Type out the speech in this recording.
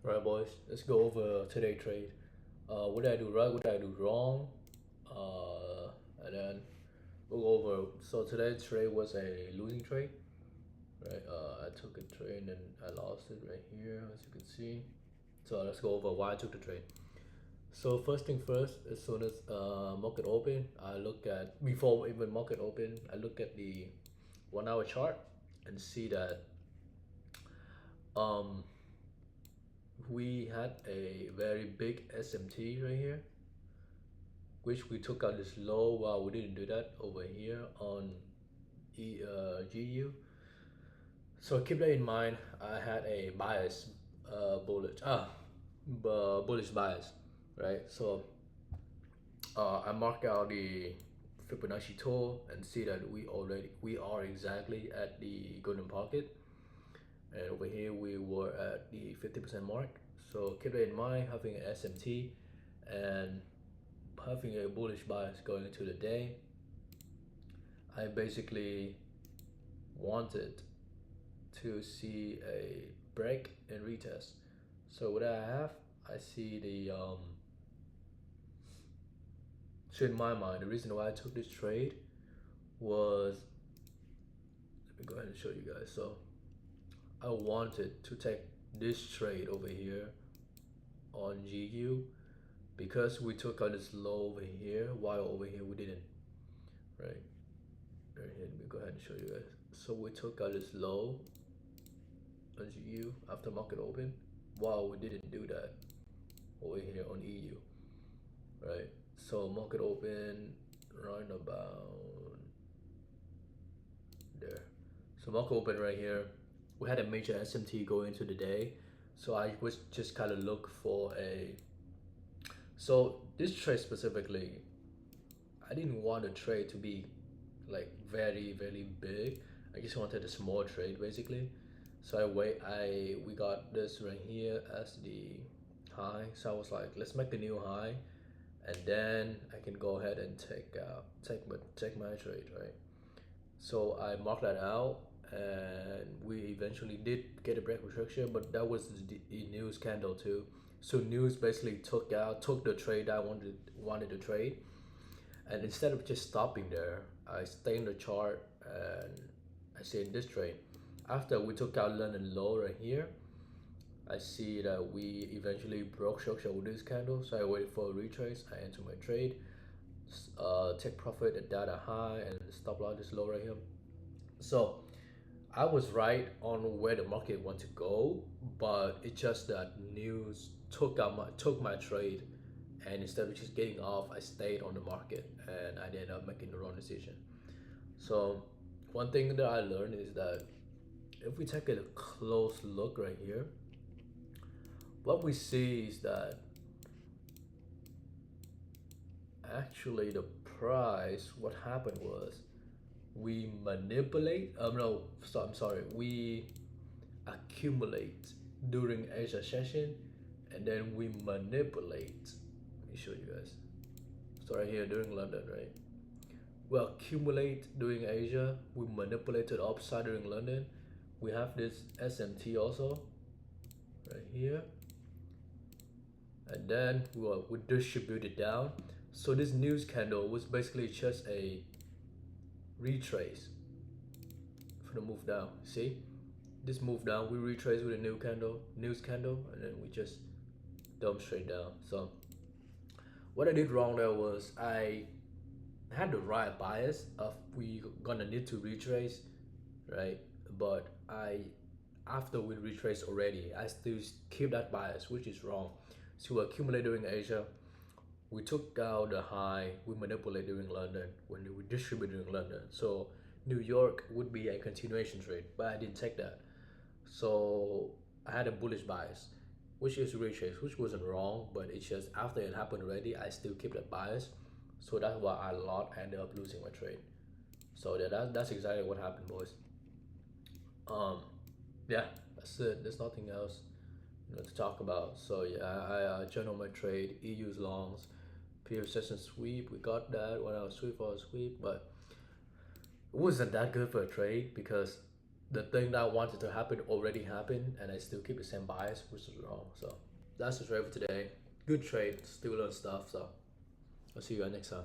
Alright, boys, let's go over today trade. What did I do right? What did I do wrong? And then we'll go over. So today's trade was a losing trade, right? I took a trade and I lost it right here, as you can see. So let's go over why I took the trade. So first thing first, as soon as market open, I look at before even market open, I look at the 1 hour chart and see that um we had a very big SMT right here, which we took out this low while we didn't do that over here on GU. So keep that in mind. I had a bias, bullish bias, right? So I mark out the Fibonacci tool and see that we are exactly at the golden pocket, and over here we were at the 50% mark. So keep that in mind, having an SMT and having a bullish bias going into the day. I basically wanted to see a break and retest. So what I have, I see the so in my mind, the reason why I took this trade was, let me go ahead and show you guys. So I wanted to take this trade over here on GU because we took out this low over here, while over here we didn't, right? Right here, let me go ahead and show you guys. So we took out this low on GU after market open, while we didn't do that over here on EU, right? So market open right about there. So market open right here. We had a major SMT going into the day, so I was just kind of look for a. So this trade specifically, I didn't want the trade to be like very big. I just wanted a small trade basically. So we got this right here as the high. So I was like, let's make a new high, and then I can go ahead and take my trade, right? So I marked that out, and we eventually did get a break restriction, but that was the news candle too. So news basically took the trade I wanted to trade, and instead of just stopping there, I stay in the chart and I see in this trade. After we took out London low right here, I see that we eventually broke structure with this candle. So I waited for a retrace. I enter my trade, take profit at data high and stop loss this low right here. So I was right on where the market want to go, but it's just that news took my trade, and instead of just getting off, I stayed on the market, and I ended up making the wrong decision. So one thing that I learned is that if we take a close look right here, what we see is that actually the price, what happened was we manipulate, no, so I'm sorry, we accumulate during Asia session, and then we manipulate. Let me show you guys. So right here during London, right? We accumulate during Asia, we manipulate to the upside during London. We have this SMT also right here, and then we distribute it down. So this news candle was basically just a retrace for the move down. See, this move down, we retrace with a new candle, news candle, and then we just dump straight down. So what I did wrong there was I had the right bias of we gonna need to retrace, right? But after we retrace already, I still keep that bias, which is wrong. So we accumulate during Asia, we took out the high, we manipulate during London, when we distribute during London. So New York would be a continuation trade, but I didn't take that. So I had a bullish bias, which is retrace, which wasn't wrong, but it's just after it happened already, I still keep that bias. So that's why I ended up losing my trade. So that's exactly what happened, boys. Um, yeah, that's it. There's nothing else to talk about. So yeah, I joined on my trade, EU's longs, previous session sweep. We got that when I was sweep for a sweep, but it wasn't that good for a trade because the thing that I wanted to happen already happened, and I still keep the same bias, which is wrong. So that's the trade for today. Good trade, still learn stuff. So I'll see you guys next time.